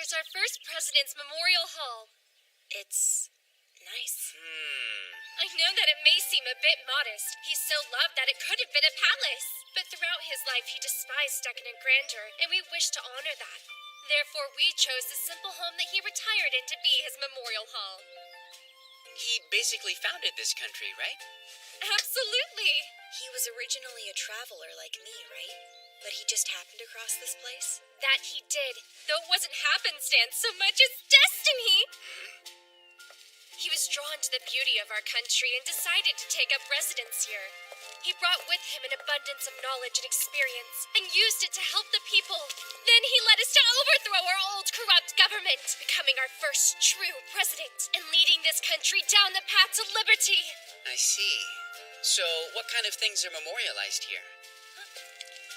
Here's our first president's memorial hall. It's nice. I know that it may seem a bit modest. He's so loved that it could have been a palace. But throughout his life, he despised decadent grandeur, and we wish to honor that. Therefore, we chose the simple home that he retired in to be his memorial hall. He basically founded this country, right? Absolutely! He was originally a traveler like me, right? But he just happened across this place? That he did, though it wasn't happenstance so much as destiny! He was drawn to the beauty of our country and decided to take up residence here. He brought with him an abundance of knowledge and experience and used it to help the people. Then he led us to overthrow our old corrupt government, becoming our first true president and leading this country down the path to liberty. I see. So, what kind of things are memorialized here?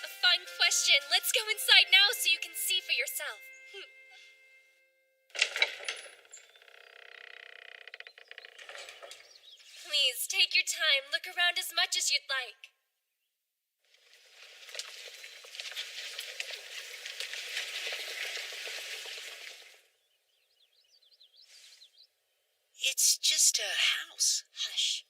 A fine question. Let's go inside now so you can see for yourself. Please, take your time. Look around as much as you'd like. It's just a house. Hush.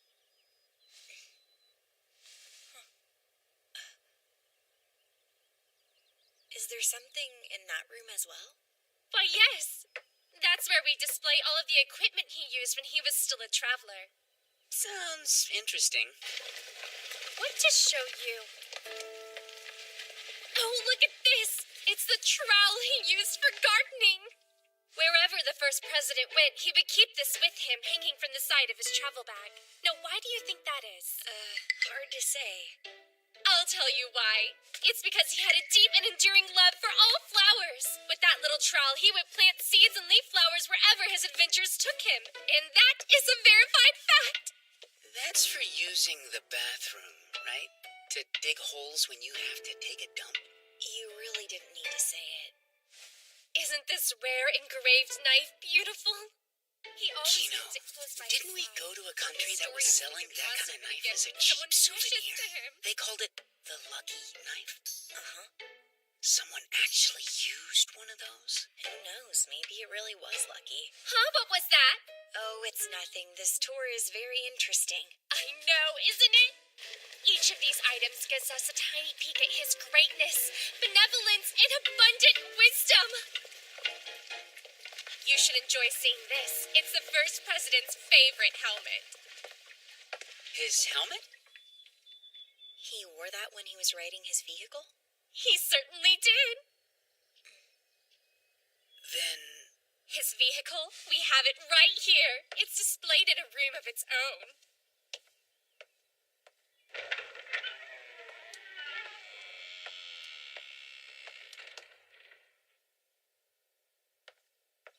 Is there something in that room as well? Why, yes. That's where we display all of the equipment he used when he was still a traveler. Sounds interesting. What to show you? Oh, look at this! It's the trowel he used for gardening! Wherever the first president went, he would keep this with him, hanging from the side of his travel bag. Now, why do you think that is? Hard to say. I'll tell you why. It's because he had a deep and enduring love for all flowers. With that little trowel, he would plant seeds and leaf flowers wherever his adventures took him. And that is a verified fact! That's for using the bathroom, right? To dig holes when you have to take a dump? You really didn't need to say it. Isn't this rare engraved knife beautiful? He always Kino, keeps it close by didn't we his side. go to a country The that was story selling he that kind of constantly knife gets as a when cheap someone pushes souvenir? to him. They called it the Lucky Knife. Uh-huh. Someone actually used one of those? Who knows? Maybe it really was lucky. Huh? What was that? Oh, it's nothing. This tour is very interesting. I know, isn't it? Each of these items gives us a tiny peek at his greatness, benevolence, and abundant wisdom. You should enjoy seeing this. It's the first president's favorite helmet. His helmet? He wore that when he was riding his vehicle? He certainly did. Then... His vehicle? We have it right here. It's displayed in a room of its own.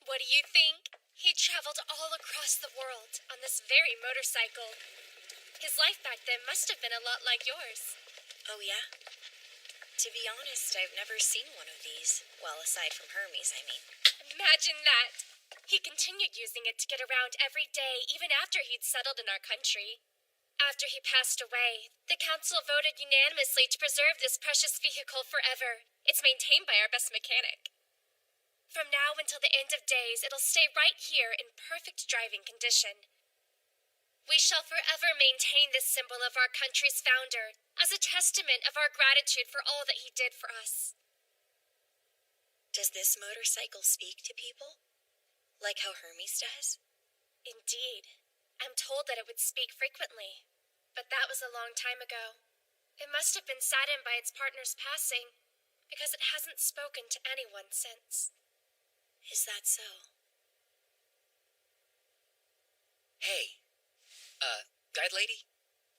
What do you think? He traveled all across the world on this very motorcycle. His life back then must have been a lot like yours. Oh, yeah? To be honest, I've never seen one of these. Well, aside from Hermes, I mean. Imagine that! He continued using it to get around every day, even after he'd settled in our country. After he passed away, the council voted unanimously to preserve this precious vehicle forever. It's maintained by our best mechanic. From now until the end of days, it'll stay right here in perfect driving condition. We shall forever maintain this symbol of our country's founder as a testament of our gratitude for all that he did for us. Does this motorcycle speak to people? Like how Hermes does? Indeed. I'm told that it would speak frequently. But that was a long time ago. It must have been saddened by its partner's passing, because it hasn't spoken to anyone since. Is that so? Hey, guide lady?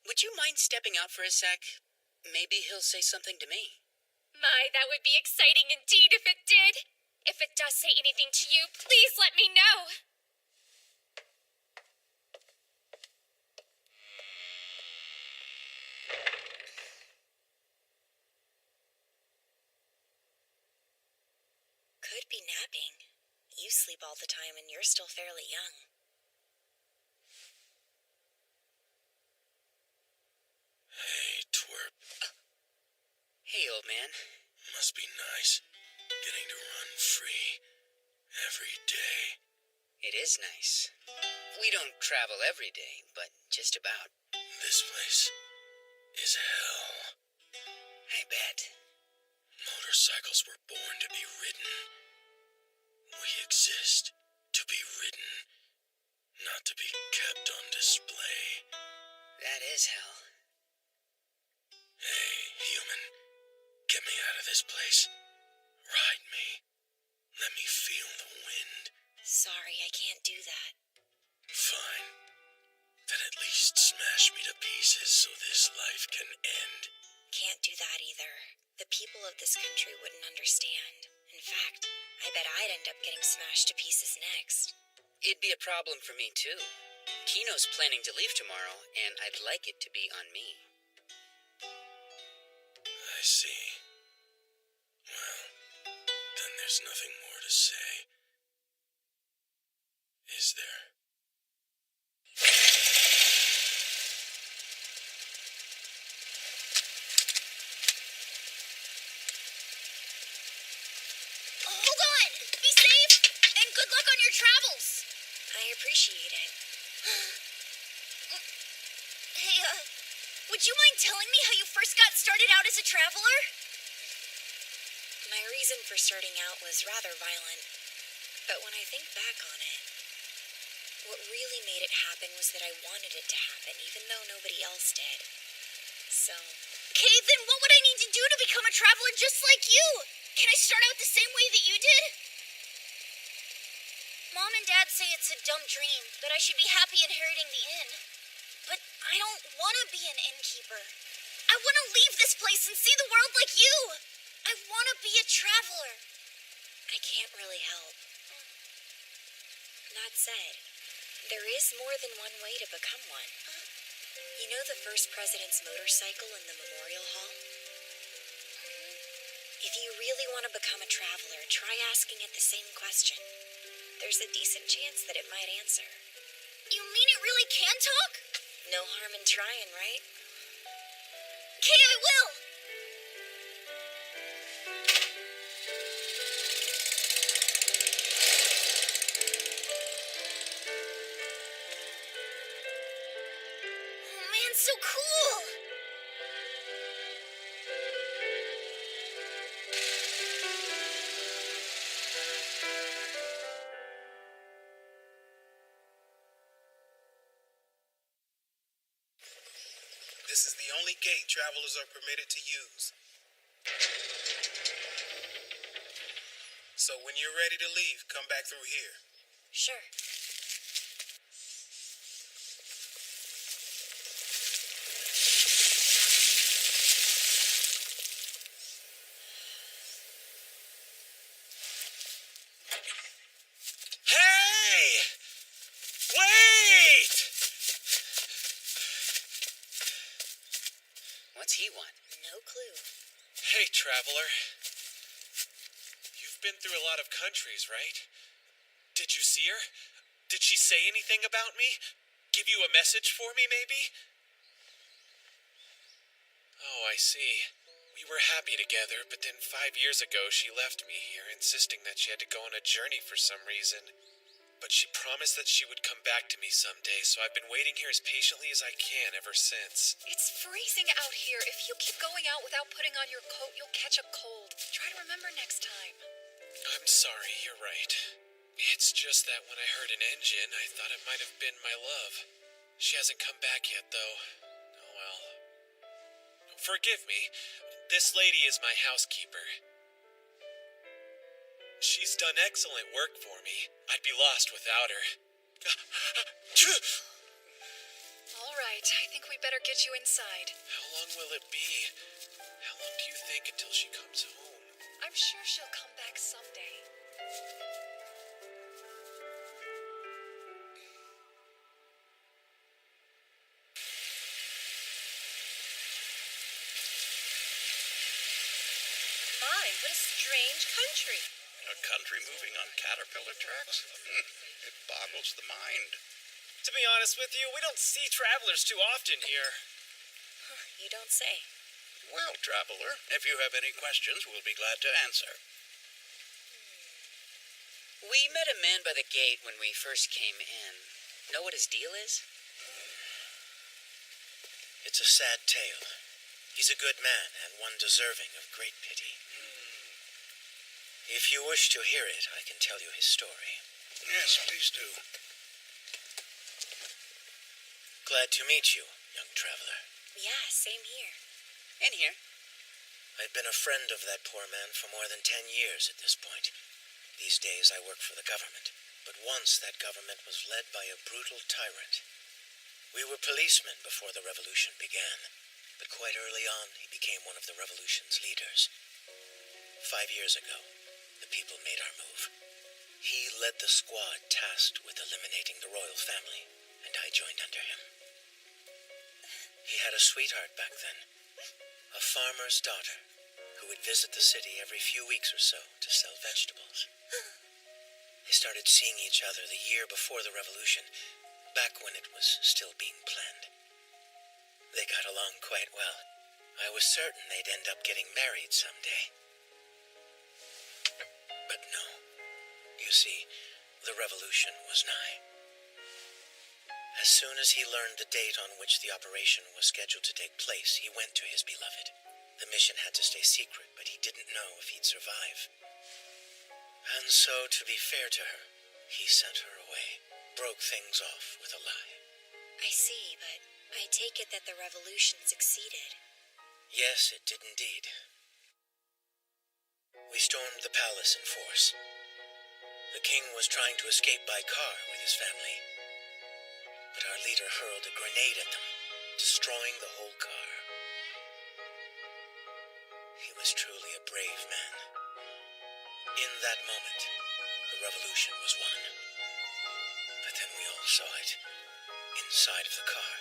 Would you mind stepping out for a sec? Maybe he'll say something to me. My, that would be exciting indeed if it did. If it does say anything to you, please let me know. Could be napping. You sleep all the time and you're still fairly young. Hey, twerp. Hey, old man. Must be nice. Getting to run free every day. It is nice. We don't travel every day, but just about. This place is hell. I bet. Motorcycles were born to be ridden. We exist to be ridden, not to be kept on display. That is hell. Hey, human, get me out of this place. Ride me. Let me feel the wind. Sorry, I can't do that. Fine. Then at least smash me to pieces so this life can end. Can't do that either. The people of this country wouldn't understand. In fact, I bet I'd end up getting smashed to pieces next. It'd be a problem for me, too. Kino's planning to leave tomorrow, and I'd like it to be on me. I see. Well, then there's nothing more to say. Is there? Hold on! Be safe! And good luck on your travels! I appreciate it. Hey, would you mind telling me how you first got started out as a traveler? My reason for starting out was rather violent. But when I think back on it, what really made it happen was that I wanted it to happen, even though nobody else did. So... Okay, then what would I need to do to become a traveler just like you? Can I start out the same way that you did? Mom and Dad say it's a dumb dream, that I should be happy inheriting the inn. But I don't want to be an innkeeper. I want to leave this place and see the world like you. I want to be a traveler. I can't really help. That said, there is more than one way to become one. You know the first president's motorcycle in the memorial hall? If you really want to become a traveler, try asking it the same question. There's a decent chance that it might answer. You mean it really can talk? No harm in trying, right? Okay, I will! Oh man, so cool! This is the only gate travelers are permitted to use. So when you're ready to leave, come back through here. Sure. Hey! Wait! What's he want? No clue. Hey, traveler. You've been through a lot of countries, right? Did you see her? Did she say anything about me? Give you a message for me, maybe? Oh, I see. We were happy together, but then 5 years ago she left me here, insisting that she had to go on a journey for some reason. But she promised that she would come back to me someday, so I've been waiting here as patiently as I can ever since. It's freezing out here. If you keep going out without putting on your coat, you'll catch a cold. Try to remember next time. I'm sorry, you're right. It's just that when I heard an engine, I thought it might have been my love. She hasn't come back yet, though. Oh well. Forgive me. This lady is my housekeeper. She's done excellent work for me. I'd be lost without her. All right, I think we better get you inside. How long will it be? How long do you think until she comes home? I'm sure she'll come back someday. My, what a strange country. A country moving on caterpillar tracks? It boggles the mind. To be honest with you, we don't see travelers too often here. You don't say. Well, traveler, if you have any questions, we'll be glad to answer. We met a man by the gate when we first came in. Know what his deal is? It's a sad tale. He's a good man and one deserving of great pity. If you wish to hear it, I can tell you his story. Yes, please do. Glad to meet you, young traveler. Yeah, same here. In here. I've been a friend of that poor man for more than 10 years at this point. These days I work for the government, but once that government was led by a brutal tyrant. We were policemen before the revolution began, but quite early on he became one of the revolution's leaders. 5 years ago, the people made our move. He led the squad tasked with eliminating the royal family, and I joined under him. He had a sweetheart back then, a farmer's daughter, who would visit the city every few weeks or so to sell vegetables. They started seeing each other the year before the revolution, back when it was still being planned. They got along quite well. I was certain they'd end up getting married someday. But no. You see, the revolution was nigh. As soon as he learned the date on which the operation was scheduled to take place, he went to his beloved. The mission had to stay secret, but he didn't know if he'd survive. And so, to be fair to her, he sent her away, broke things off with a lie. I see, but I take it that the revolution succeeded. Yes, it did indeed. We stormed the palace in force. The king was trying to escape by car with his family, but our leader hurled a grenade at them, destroying the whole car. He was truly a brave man. In that moment, the revolution was won. But then we all saw it, inside of the car,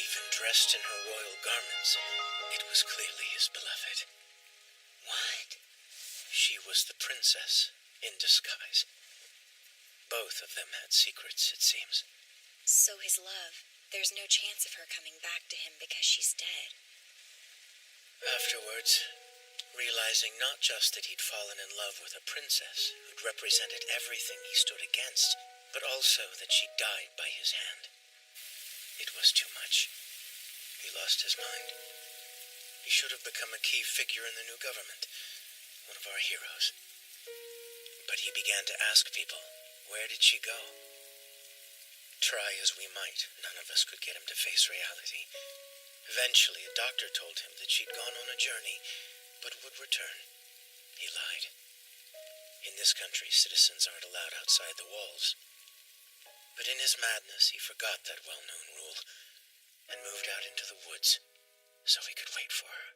even dressed in her royal garments. It was clearly his beloved. What? She was the princess in disguise. Both of them had secrets, it seems. So his love, there's no chance of her coming back to him because she's dead. Afterwards, realizing not just that he'd fallen in love with a princess who'd represented everything he stood against, but also that she died by his hand. It was too much. He lost his mind. He should have become a key figure in the new government, one of our heroes. But he began to ask people, where did she go? Try as we might, none of us could get him to face reality. Eventually, a doctor told him that she'd gone on a journey, but would return. He lied. In this country, citizens aren't allowed outside the walls. But in his madness, he forgot that well-known rule and moved out into the woods so he could wait for her.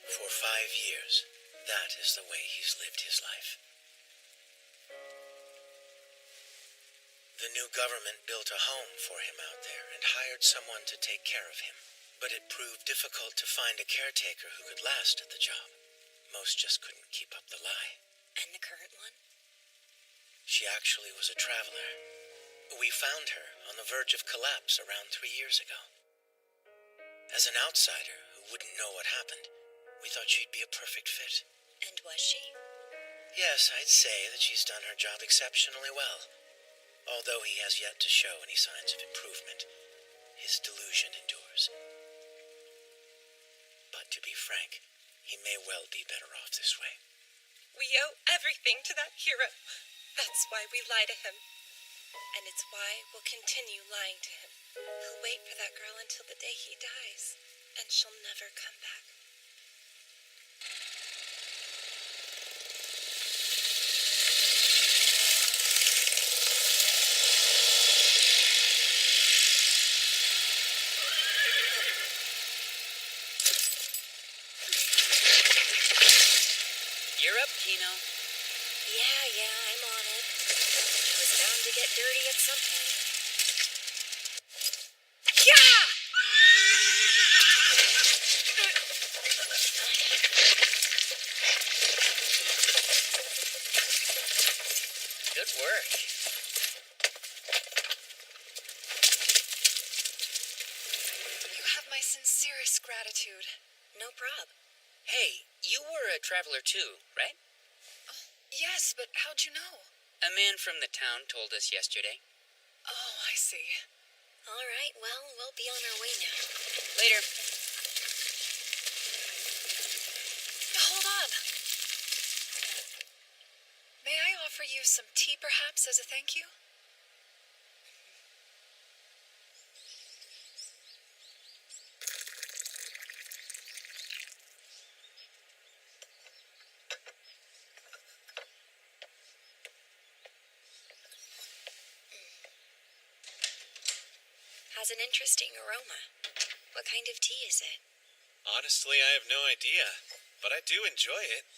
For 5 years, that is the way he's lived his life. The new government built a home for him out there and hired someone to take care of him. But it proved difficult to find a caretaker who could last at the job. Most just couldn't keep up the lie. And the current one? She actually was a traveler. We found her on the verge of collapse around 3 years ago. As an outsider who wouldn't know what happened, we thought she'd be a perfect fit. And was she? Yes, I'd say that she's done her job exceptionally well. Although he has yet to show any signs of improvement, his delusion endures. But to be frank, he may well be better off this way. We owe everything to that hero. That's why we lie to him. And it's why we'll continue lying to him. He'll wait for that girl until the day he dies, and she'll never come back. You're up, Kino. Yeah, I'm on it. I was bound to get dirty at some point. Yeah! Good work. You have my sincerest gratitude. No prob. Hey, you were a traveler too, right? Yes, but how'd you know? A man from the town told us yesterday. Oh, I see. All right, well, we'll be on our way now. Later. Hold on. May I offer you some tea, perhaps, as a thank you? Has an interesting aroma. What kind of tea is it? Honestly, I have no idea, but I do enjoy it.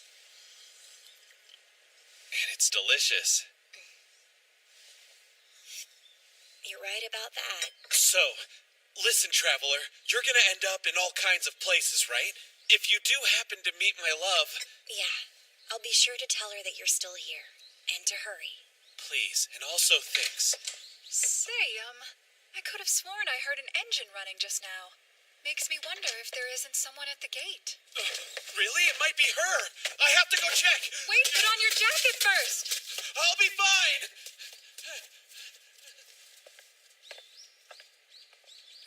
And it's delicious. You're right about that. So, listen, traveler, you're gonna end up in all kinds of places, right? If you do happen to meet my love, Yeah, I'll be sure to tell her that you're still here. And to hurry. please, and also thanks. Say, I could have sworn I heard an engine running just now. Makes me wonder if there isn't someone at the gate. Really? It might be her. I have to go check. Wait, put on your jacket first! I'll be fine.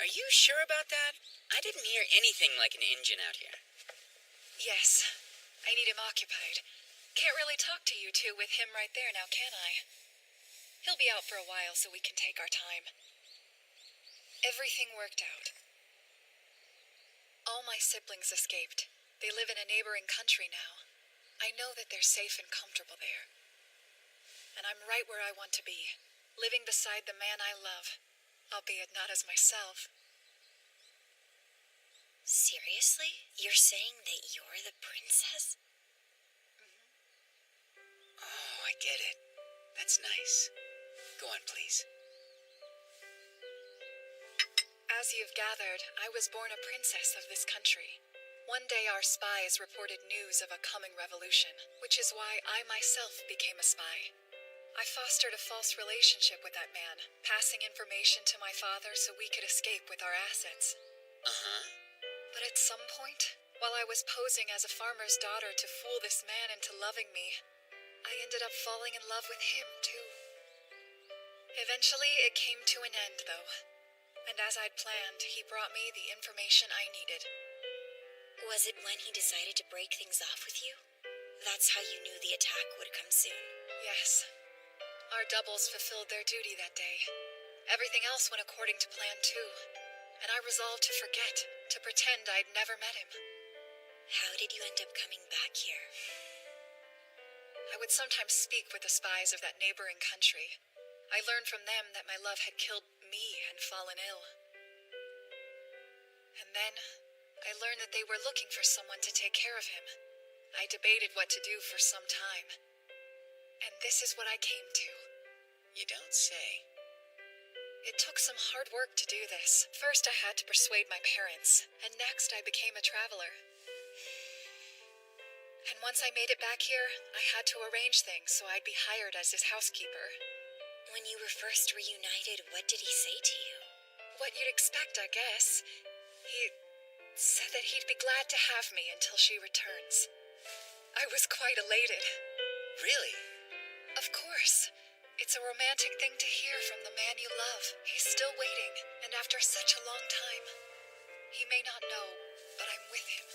Are you sure about that? I didn't hear anything like an engine out here. Yes, I need him occupied. Can't really talk to you two with him right there now, can I? He'll be out for a while so we can take our time. Everything worked out. All my siblings escaped. They live in a neighboring country now. I know that they're safe and comfortable there. And I'm right where I want to be, living beside the man I love, albeit not as myself. Seriously? You're saying that you're the princess? Oh, I get it. That's nice. Go on, please. As you've gathered, I was born a princess of this country. One day our spies reported news of a coming revolution, which is why I myself became a spy. I fostered a false relationship with that man, passing information to my father so we could escape with our assets. Uh-huh. But at some point, while I was posing as a farmer's daughter to fool this man into loving me, I ended up falling in love with him, too. Eventually, it came to an end, though. And as I'd planned, he brought me the information I needed. Was it when he decided to break things off with you? That's how you knew the attack would come soon? Yes. Our doubles fulfilled their duty that day. Everything else went according to plan, too. And I resolved to forget, to pretend I'd never met him. How did you end up coming back here? I would sometimes speak with the spies of that neighboring country. I learned from them that my love had killed me and fallen ill. And then, I learned that they were looking for someone to take care of him. I debated what to do for some time. And this is what I came to. You don't say. It took some hard work to do this. First, I had to persuade my parents, and next, I became a traveler. And once I made it back here, I had to arrange things so I'd be hired as his housekeeper. When you were first reunited, what did he say to you? What you'd expect, I guess. He said that he'd be glad to have me until she returns. I was quite elated. Really? Of course. It's a romantic thing to hear from the man you love. He's still waiting, and after such a long time. He may not know, but I'm with him.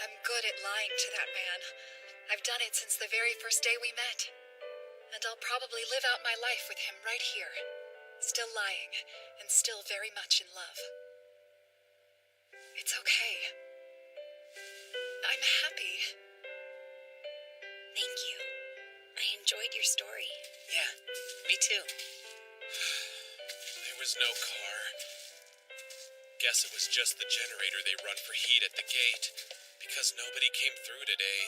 I'm good at lying to that man. I've done it since the very first day we met. And I'll probably live out my life with him right here. Still lying, and still very much in love. It's okay. I'm happy. Thank you. I enjoyed your story. Yeah, me too. There was no car. Guess it was just the generator they run for heat at the gate, because nobody came through today.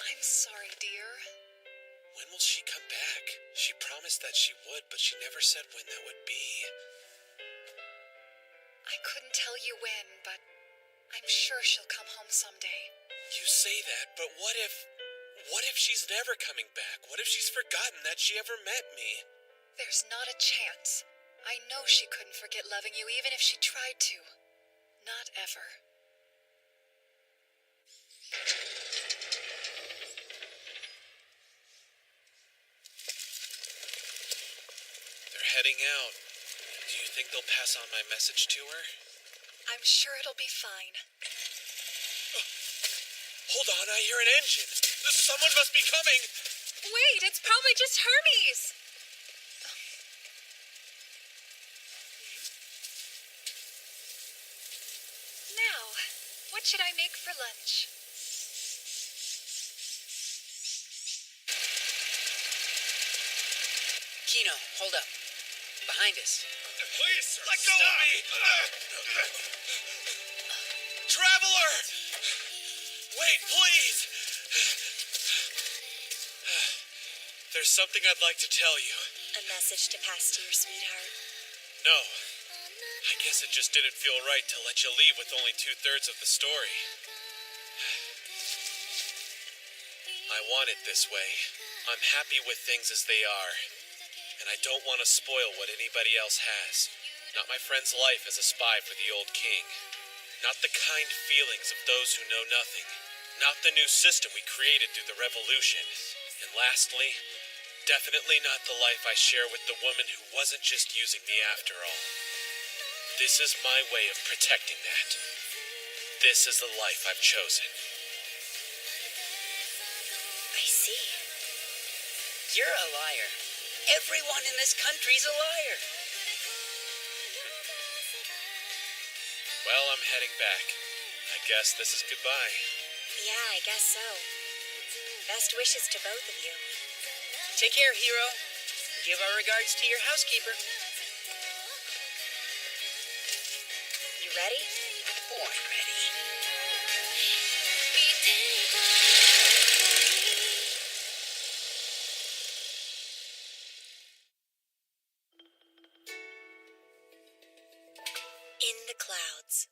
I'm sorry, dear. When will she come back? She promised that she would, but she never said when that would be. I couldn't tell you when, but I'm sure she'll come home someday. You say that, but what if she's never coming back? What if she's forgotten that she ever met me? There's not a chance. I know she couldn't forget loving you even if she tried to. Not ever. heading out. Do you think they'll pass on my message to her? I'm sure it'll be fine. Hold on, I hear an engine. Someone must be coming. Wait, it's probably just Hermes. Now, what should I make for lunch? Kino, hold up. Behind us. Please, sir, let go of me! Traveler! Wait, please! There's something I'd like to tell you. A message to pass to your sweetheart. No. I guess it just didn't feel right to let you leave with only 2/3 of the story. I want it this way. I'm happy with things as they are. And I don't want to spoil what anybody else has. Not my friend's life as a spy for the old king. Not the kind feelings of those who know nothing. Not the new system we created through the revolution. And lastly, definitely not the life I share with the woman who wasn't just using me after all. This is my way of protecting that. This is the life I've chosen. I see. You're a liar. Everyone in this country's a liar. Well, I'm heading back. I guess this is goodbye. Yeah, I guess so. Best wishes to both of you. Take care, hero. Give our regards to your housekeeper. You ready? Born ready. In the Clouds.